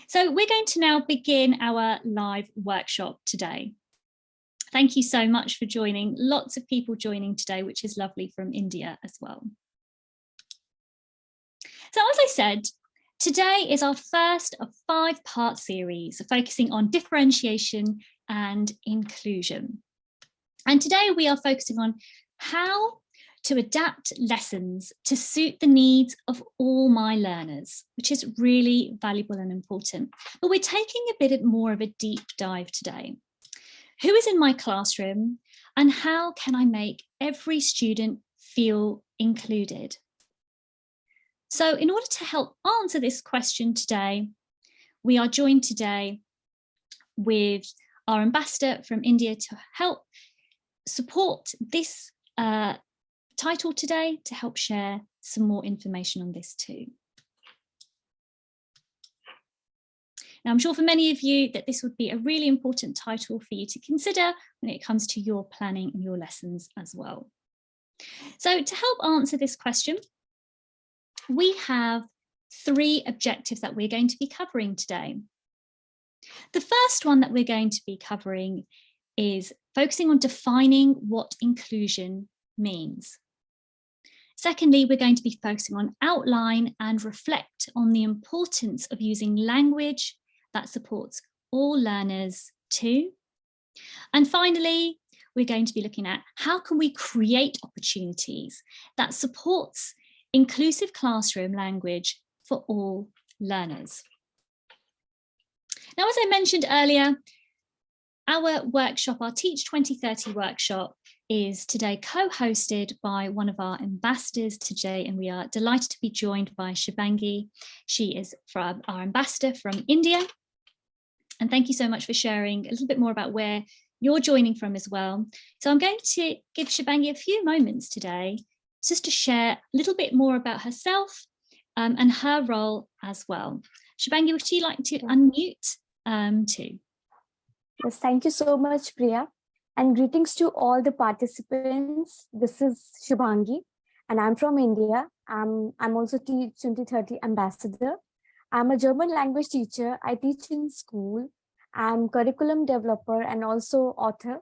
So we're going to now begin our live workshop today. Thank you so much for joining. Lots of people joining today, which is lovely, from India as well. So as I said, today is our first of 5-part series focusing on differentiation and inclusion. And today we are focusing on how to adapt lessons to suit the needs of all my learners, which is really valuable and important. But we're taking a bit more of a deep dive today. Who is in my classroom and how can I make every student feel included? So in order to help answer this question today, we are joined today with our ambassador from India to help support this title today, to help share some more information on this too. Now, I'm sure for many of you that this would be a really important title for you to consider when it comes to your planning and your lessons as well. So to help answer this question, we have 3 objectives that we're going to be covering today. The first one that we're going to be covering is focusing on defining what inclusion means. Secondly, we're going to be focusing on outline and reflect on the importance of using language that supports all learners too. And finally, we're going to be looking at how can we create opportunities that supports inclusive classroom language for all learners. Now, as I mentioned earlier, our workshop, our Teach2030 workshop, is today co-hosted by one of our ambassadors today, and we are delighted to be joined by Shibangi. She is our ambassador from India. And thank you so much for sharing a little bit more about where you're joining from as well. So I'm going to give Shibangi a few moments today just to share a little bit more about herself and her role as well. Shibangi, would you like to unmute too? Yes, thank you so much, Priya. And greetings to all the participants. This is Shubhangi, and I'm from India. I'm also Teach2030 ambassador. I'm a German language teacher. I teach in school. I'm curriculum developer and also author.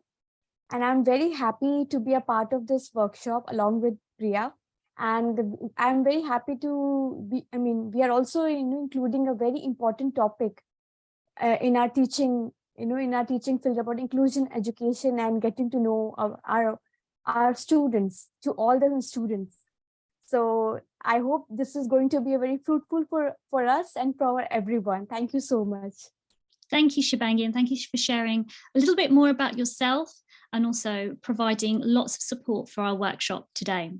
And I'm very happy to be a part of this workshop along with Priya. And I'm very happy to be, we are also including a very important topic in our teaching field about inclusion, education, and getting to know our students, to all the students. So I hope this is going to be a very fruitful for us and for everyone. Thank you so much. Thank you, Shibangi, and thank you for sharing a little bit more about yourself and also providing lots of support for our workshop today.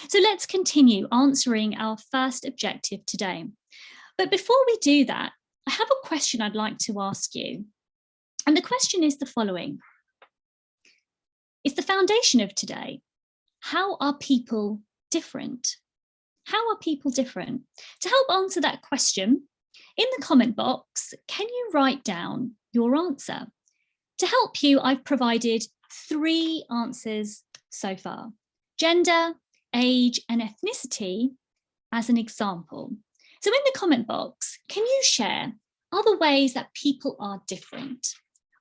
So let's continue answering our first objective today. But before we do that, I have a question I'd like to ask you. And the question is the following. It's the foundation of today. How are people different? How are people different? To help answer that question, in the comment box, can you write down your answer? To help you, I've provided 3 answers so far: gender, age, and ethnicity as an example. So in the comment box, can you share other ways that people are different?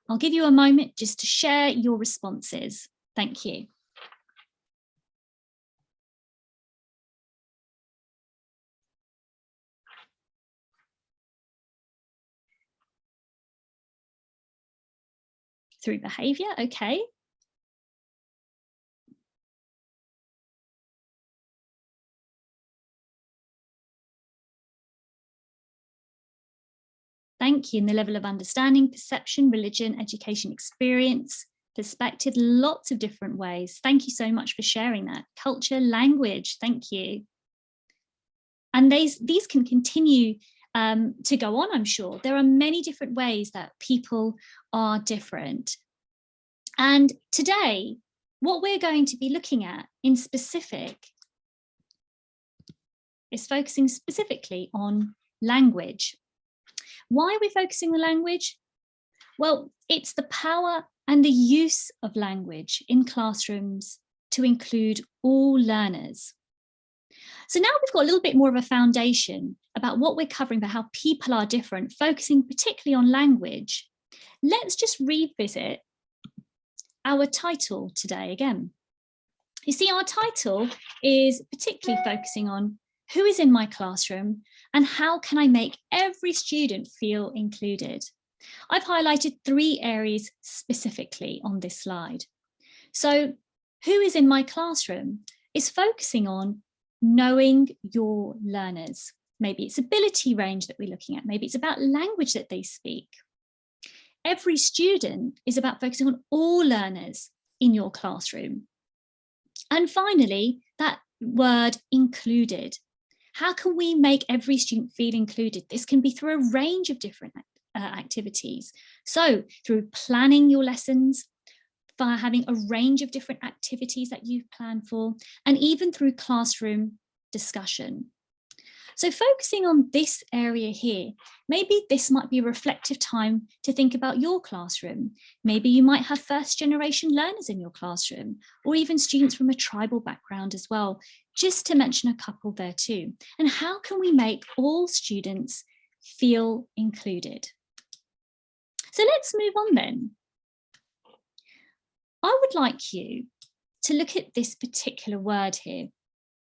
I'll give you a moment just to share your responses. Thank you. Through behaviour, okay. Thank you. In the level of understanding, perception, religion, education, experience, perspective, lots of different ways. Thank you so much for sharing that. Culture, language, thank you. And these can continue to go on, I'm sure. There are many different ways that people are different. And today, what we're going to be looking at in specific is focusing specifically on language. Why are we focusing on language? Well, it's the power and the use of language in classrooms to include all learners. So now we've got a little bit more of a foundation about what we're covering, about how people are different, focusing particularly on language, let's just revisit our title today again. You see, our title is particularly focusing on who is in my classroom and how can I make every student feel included. I've highlighted 3 areas specifically on this slide. So who is in my classroom is focusing on knowing your learners. Maybe it's ability range that we're looking at. Maybe it's about language that they speak. Every student is about focusing on all learners in your classroom. And finally, that word included. How can we make every student feel included? This can be through a range of different activities. So through planning your lessons, by having a range of different activities that you've planned for, and even through classroom discussion. So focusing on this area here, maybe this might be a reflective time to think about your classroom. Maybe you might have first-generation learners in your classroom, or even students from a tribal background as well, just to mention a couple there too. And how can we make all students feel included? So let's move on then. I would like you to look at this particular word here.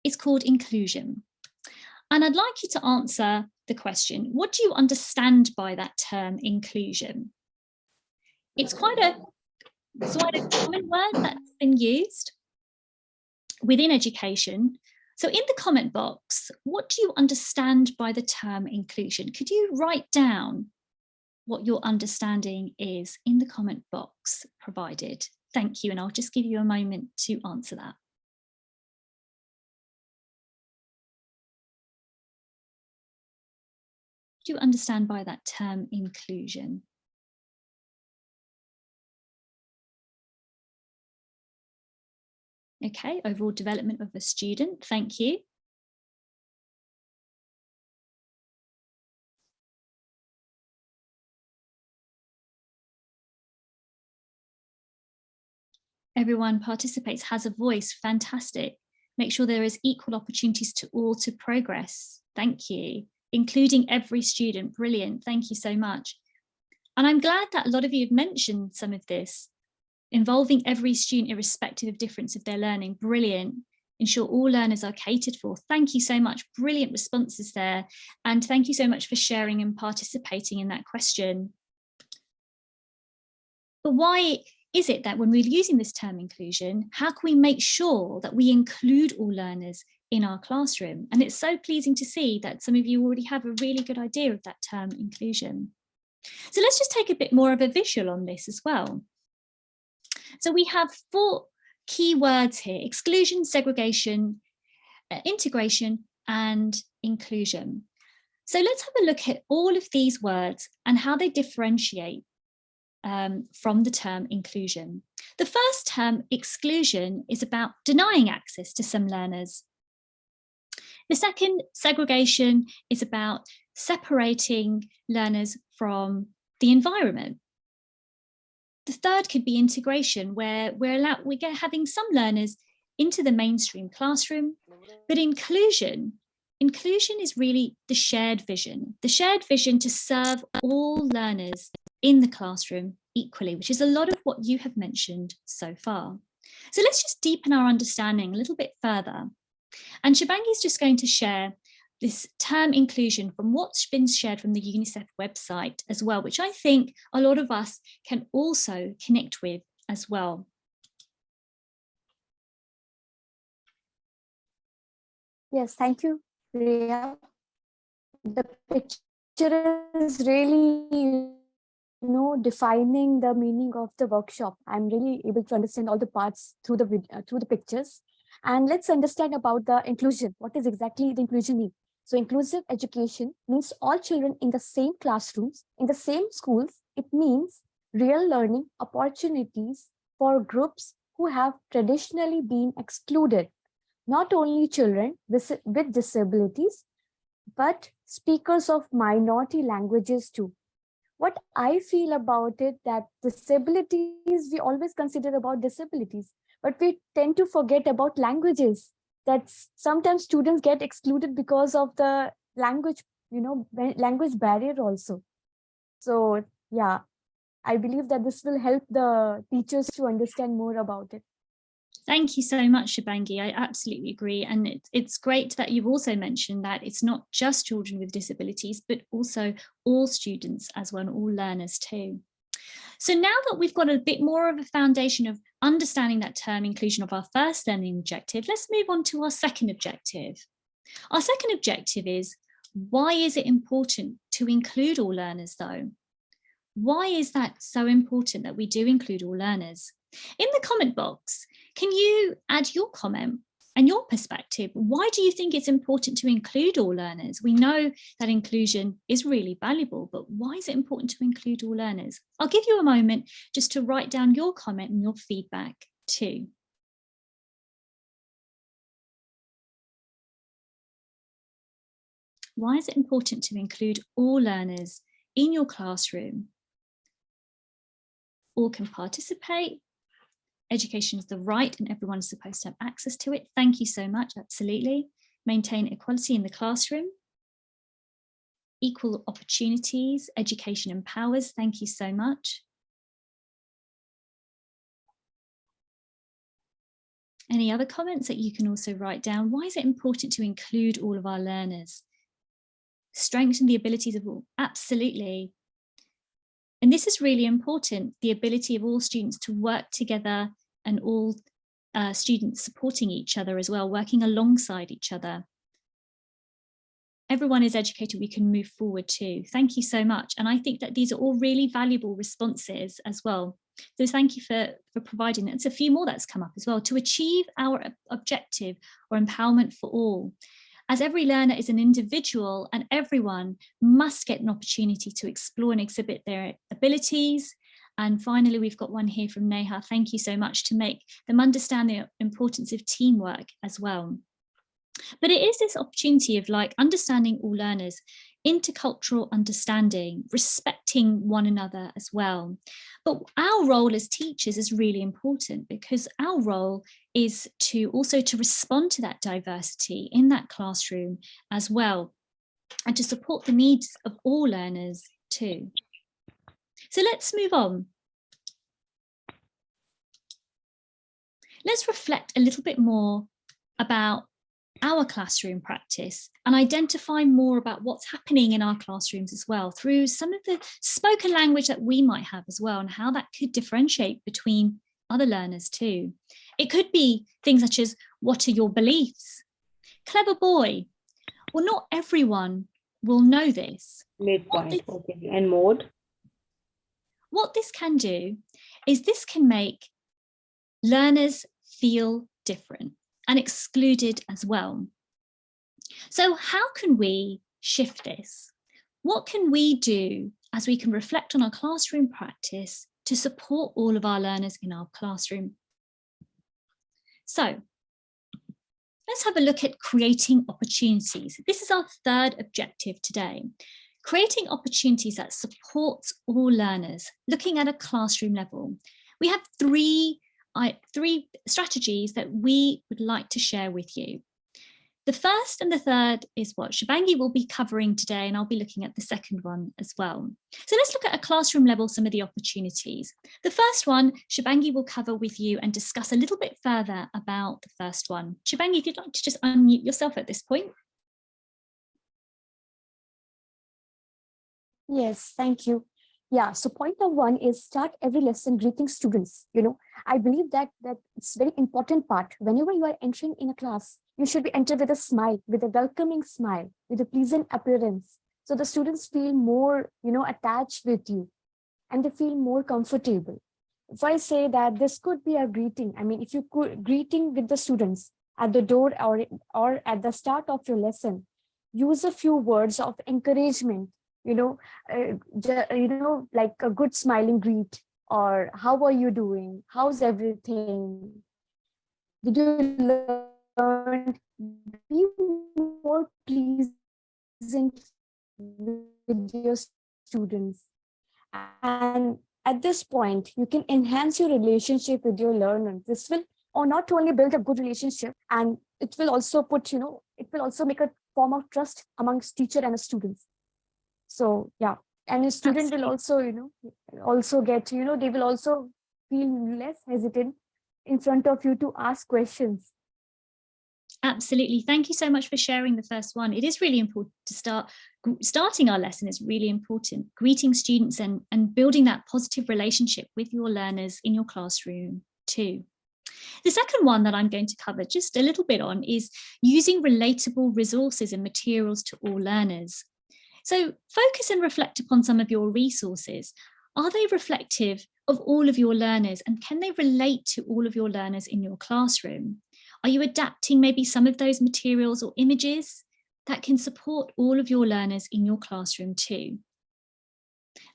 It's called inclusion. And I'd like you to answer the question, what do you understand by that term inclusion? It's quite a common word that's been used within education. So in the comment box, what do you understand by the term inclusion? Could you write down what your understanding is in the comment box provided? Thank you, and I'll just give you a moment to answer that. What do you understand by that term inclusion? Okay, overall development of the student, thank you. Everyone participates, has a voice, fantastic. Make sure there is equal opportunities to all to progress. Thank you. Including every student, brilliant, thank you so much. And I'm glad that a lot of you have mentioned some of this, involving every student irrespective of difference of their learning, brilliant. Ensure all learners are catered for. Thank you so much, brilliant responses there. And thank you so much for sharing and participating in that question. But why is it that when we're using this term inclusion, how can we make sure that we include all learners in our classroom? And it's so pleasing to see that some of you already have a really good idea of that term inclusion. So let's just take a bit more of a visual on this as well. So we have 4 key words here: exclusion, segregation, integration, and inclusion. So let's have a look at all of these words and how they differentiate from the term inclusion. The first term, exclusion, is about denying access to some learners. The second, segregation, is about separating learners from the environment. The third could be integration, where we're having some learners into the mainstream classroom, but inclusion is really the shared vision to serve all learners in the classroom equally, which is a lot of what you have mentioned so far. So let's just deepen our understanding a little bit further. And Shubhangi is just going to share this term inclusion from what's been shared from the UNICEF website as well, which I think a lot of us can also connect with as well. Yes, thank you, Priya. The picture is really, defining the meaning of the workshop. I'm really able to understand all the parts through the pictures. And let's understand about the inclusion. What is exactly the inclusion mean? So inclusive education means all children in the same classrooms, in the same schools. It means real learning opportunities for groups who have traditionally been excluded. Not only children with disabilities, but speakers of minority languages too. What I feel about it, that disabilities, we always consider about disabilities, but we tend to forget about languages. That sometimes students get excluded because of the language language barrier also. So yeah, I believe that this will help the teachers to understand more about it. Thank you so much, Shubangi. I absolutely agree. And it's great that you've also mentioned that it's not just children with disabilities, but also all students as well, and all learners too. So now that we've got a bit more of a foundation of understanding that term inclusion of our first learning objective, let's move on to our second objective. Our second objective is, why is it important to include all learners though? Why is that so important that we do include all learners? In the comment box, can you add your comment and your perspective? Why do you think it's important to include all learners? We know that inclusion is really valuable, but why is it important to include all learners? I'll give you a moment just to write down your comment and your feedback too. Why is it important to include all learners in your classroom? All can participate. Education is the right and everyone is supposed to have access to it. Thank you so much, absolutely. Maintain equality in the classroom. Equal opportunities, education empowers. Thank you so much. Any other comments that you can also write down? Why is it important to include all of our learners? Strengthen the abilities of all, absolutely. And this is really important, the ability of all students to work together and all students supporting each other as well, working alongside each other. Everyone is educated, we can move forward too. Thank you so much. And I think that these are all really valuable responses as well. So thank you for providing that. It's a few more that's come up as well. To achieve our objective or empowerment for all, as every learner is an individual and everyone must get an opportunity to explore and exhibit their abilities. And finally, we've got one here from Neha. Thank you so much, to make them understand the importance of teamwork as well. But it is this opportunity of understanding all learners, intercultural understanding, respecting one another as well. But our role as teachers is really important, because our role is to respond to that diversity in that classroom as well, and to support the needs of all learners too. So let's move on. Let's reflect a little bit more about our classroom practice and identify more about what's happening in our classrooms as well, through some of the spoken language that we might have as well, and how that could differentiate between other learners too. It could be things such as, what are your beliefs? Clever boy. Well, not everyone will know this. Midpoint, okay. And mode? What this can do is this can make learners feel different and excluded as well. So how can we shift this? What can we do as we can reflect on our classroom practice to support all of our learners in our classroom? So let's have a look at creating opportunities. This is our third objective today. Creating opportunities that supports all learners, looking at a classroom level. We have three strategies that we would like to share with you. The first and the third is what Shubangi will be covering today, and I'll be looking at the second one as well. So let's look at a classroom level, some of the opportunities. The first one, Shubangi will cover with you and discuss a little bit further about the first one. Shubangi, if you'd like to just unmute yourself at this point. Yes, thank you. Yeah, so point number one is start every lesson greeting students. I believe that it's a very important part. Whenever you are entering in a class, you should be entered with a smile, with a welcoming smile, with a pleasant appearance. So the students feel more, attached with you, and they feel more comfortable. If I say that this could be a greeting, I mean, if you could greeting with the students at the door or at the start of your lesson, use a few words of encouragement, like a good smiling greet, or how are you doing? How's everything? Did you learn? Be more pleasant with your students. And at this point, you can enhance your relationship with your learner. This will not only build a good relationship, and it will also it will also make a form of trust amongst teacher and students. So yeah, and a student will also, also get, they will also feel less hesitant in front of you to ask questions. Absolutely. Thank you so much for sharing the first one. It is really important to starting our lesson is really important. Greeting students and building that positive relationship with your learners in your classroom too. The second one that I'm going to cover just a little bit on is using relatable resources and materials to all learners. So focus and reflect upon some of your resources. Are they reflective of all of your learners, and can they relate to all of your learners in your classroom? Are you adapting maybe some of those materials or images that can support all of your learners in your classroom too?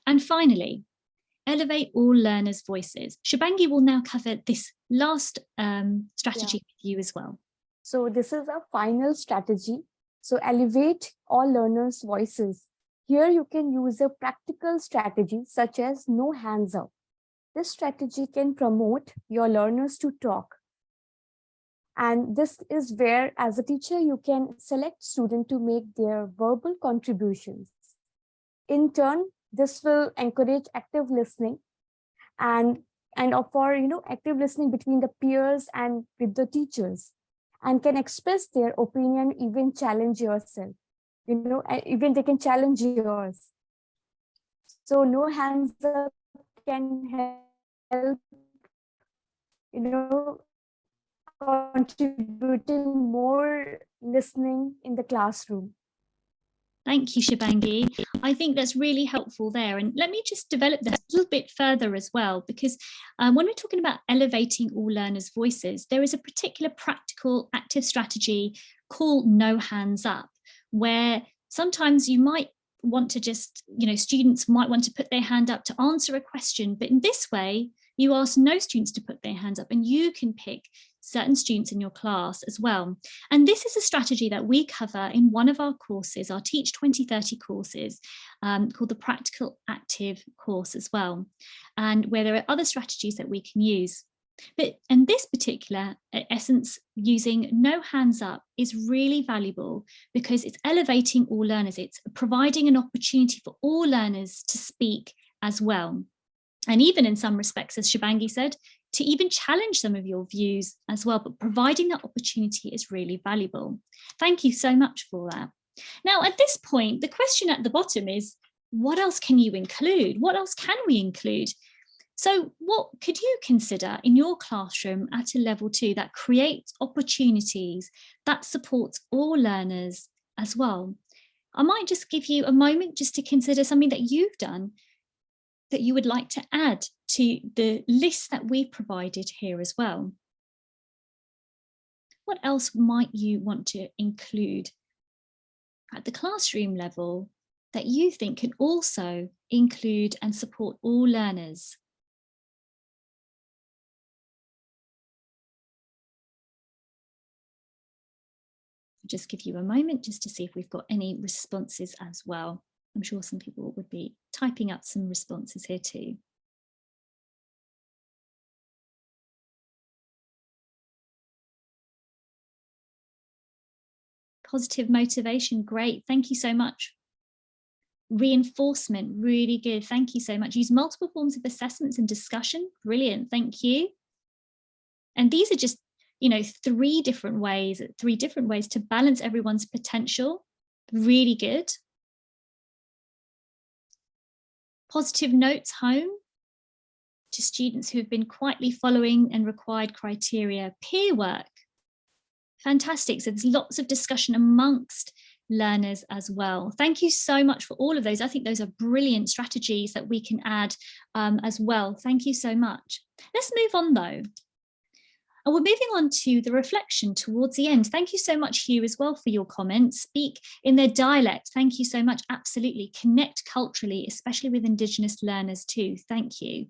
And finally, elevate all learners' voices. Shubhangi will now cover this last strategy with you as well. So this is a final strategy. So elevate all learners' voices. Here you can use a practical strategy such as no hands up. This strategy can promote your learners to talk. And this is where, as a teacher, you can select students to make their verbal contributions. In turn, this will encourage active listening and offer, active listening between the peers and with the teachers, and can express their opinion, even challenge yourself. Even they can challenge yours. So no hands up can help, contributing more listening in the classroom. Thank you, Shubhangi. I think that's really helpful there. And let me just develop that a little bit further as well, because when we're talking about elevating all learners' voices, there is a particular practical active strategy called no hands up, where sometimes you might want to just, students might want to put their hand up to answer a question, but in this way, you ask no students to put their hands up, and you can pick certain students in your class as well. And this is a strategy that we cover in one of our courses, our Teach 2030 courses, called the Practical Active course as well, and where there are other strategies that we can use. But in this particular essence, using no hands up is really valuable because it's elevating all learners. It's providing an opportunity for all learners to speak as well. And even in some respects, as Shubhangi said, to even challenge some of your views as well, but providing that opportunity is really valuable. Thank you so much for that. Now, at this point, the question at the bottom is, what else can you include? What else can we include? So what could you consider in your classroom at a level 2 that creates opportunities that supports all learners as well? I might just give you a moment just to consider something that you've done that you would like to add to the list that we provided here as well. What else might you want to include at the classroom level that you think can also include and support all learners? I'll just give you a moment just to see if we've got any responses as well. I'm sure some people would be typing up some responses here too. Positive motivation, great, thank you so much. Reinforcement, really good, thank you so much. Use multiple forms of assessments and discussion, brilliant, thank you. And these are just, three different ways to balance everyone's potential, really good. Positive notes home to students who have been quietly following and required criteria. Peer work, fantastic. So there's lots of discussion amongst learners as well. Thank you so much for all of those. I think those are brilliant strategies that we can add as well. Thank you so much. Let's move on though. And we're moving on to the reflection towards the end. Thank you so much, Hugh, as well for your comments. Speak in their dialect. Thank you so much. Absolutely. Connect culturally, especially with Indigenous learners too. Thank you.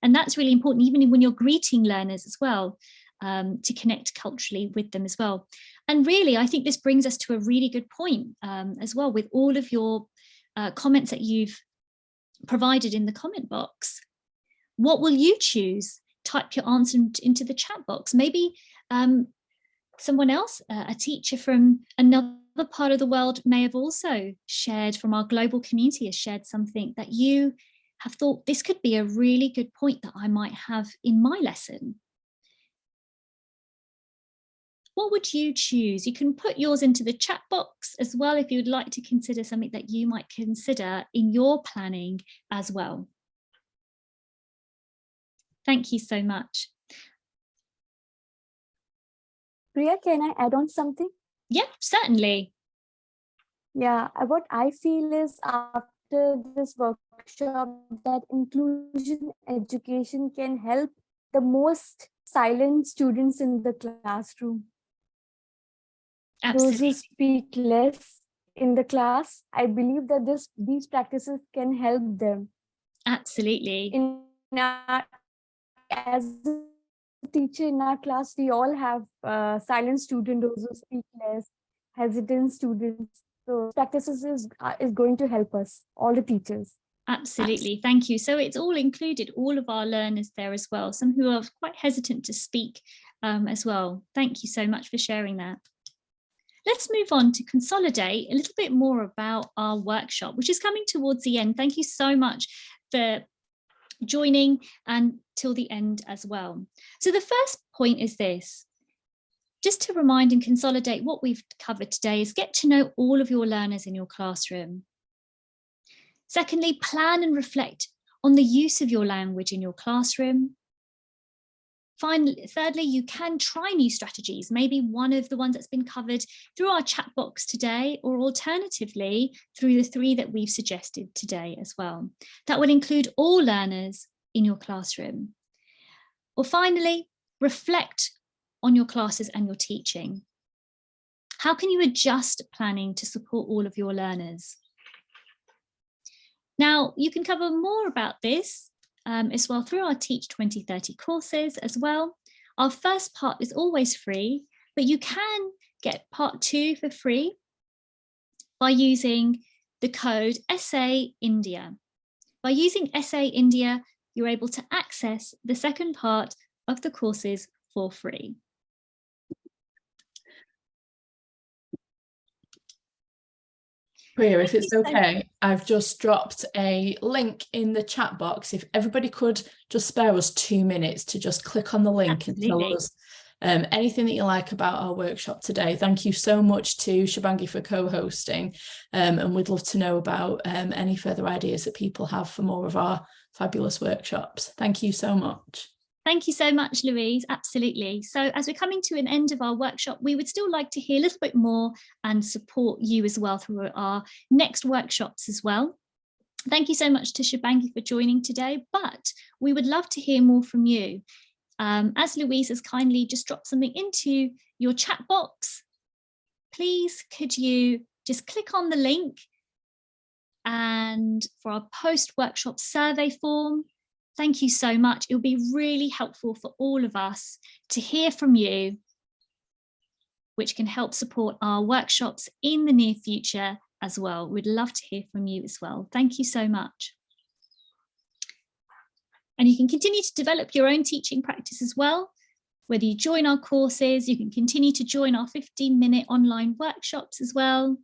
And that's really important, even when you're greeting learners as well, to connect culturally with them as well. And really, I think this brings us to a really good point as well with all of your comments that you've provided in the comment box. What will you choose? Type your answer into the chat box. Maybe someone else, a teacher from another part of the world may have also shared, from our global community, has shared something that you have thought, this could be a really good point that I might have in my lesson. What would you choose? You can put yours into the chat box as well if you would like to consider something that you might consider in your planning as well. Thank you so much. Priya, can I add on something? Yeah, certainly. Yeah, what I feel is after this workshop that inclusion education can help the most silent students in the classroom. Absolutely. Those who speak less in the class, I believe that these practices can help them. Absolutely. As a teacher in our class, we all have silent students, those who speak less, hesitant students. So practices is going to help us, all the teachers. Absolutely, thank you. So it's all included, all of our learners there as well, some who are quite hesitant to speak as well. Thank you so much for sharing that. Let's move on to consolidate a little bit more about our workshop, which is coming towards the end. Thank you so much for joining and till the end as well. So the first point is this. Just to remind and consolidate what we've covered today is get to know all of your learners in your classroom. Secondly, plan and reflect on the use of your language in your classroom. Finally, thirdly, you can try new strategies, maybe one of the ones that's been covered through our chat box today, or alternatively, through the 3 that we've suggested today as well. That will include all learners in your classroom. Or finally, reflect on your classes and your teaching. How can you adjust planning to support all of your learners? Now, you can cover more about this as well through our Teach 2030 courses as well. Our first part is always free, but you can get part 2 for free by using the code SAIndia. By using SAIndia, you're able to access the second part of the courses for free. Priya, if it's okay, I've just dropped a link in the chat box. If everybody could just spare us 2 minutes to just click on the link and tell us anything that you like about our workshop today. Thank you so much to Shubhangi for co-hosting, and we'd love to know about any further ideas that people have for more of our fabulous workshops. Thank you so much. Thank you so much, Louise. Absolutely. So as we're coming to an end of our workshop, we would still like to hear a little bit more and support you as well through our next workshops as well. Thank you so much to Shubhangi for joining today, but we would love to hear more from you. As Louise has kindly just dropped something into your chat box, please could you just click on the link and for our post-workshop survey form. Thank you so much. It'll be really helpful for all of us to hear from you, which can help support our workshops in the near future as well. We'd love to hear from you as well. Thank you so much. And you can continue to develop your own teaching practice as well. Whether you join our courses, you can continue to join our 15-minute online workshops as well,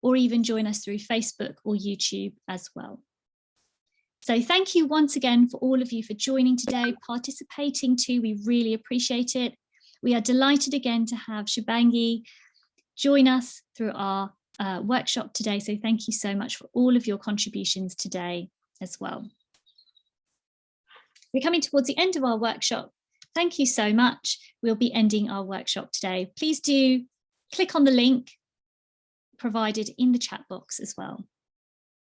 or even join us through Facebook or YouTube as well. So thank you once again for all of you for joining today, participating too. We really appreciate it. We are delighted again to have Shubhangi join us through our workshop today. So thank you so much for all of your contributions today as well. We're coming towards the end of our workshop. Thank you so much. We'll be ending our workshop today. Please do click on the link provided in the chat box as well.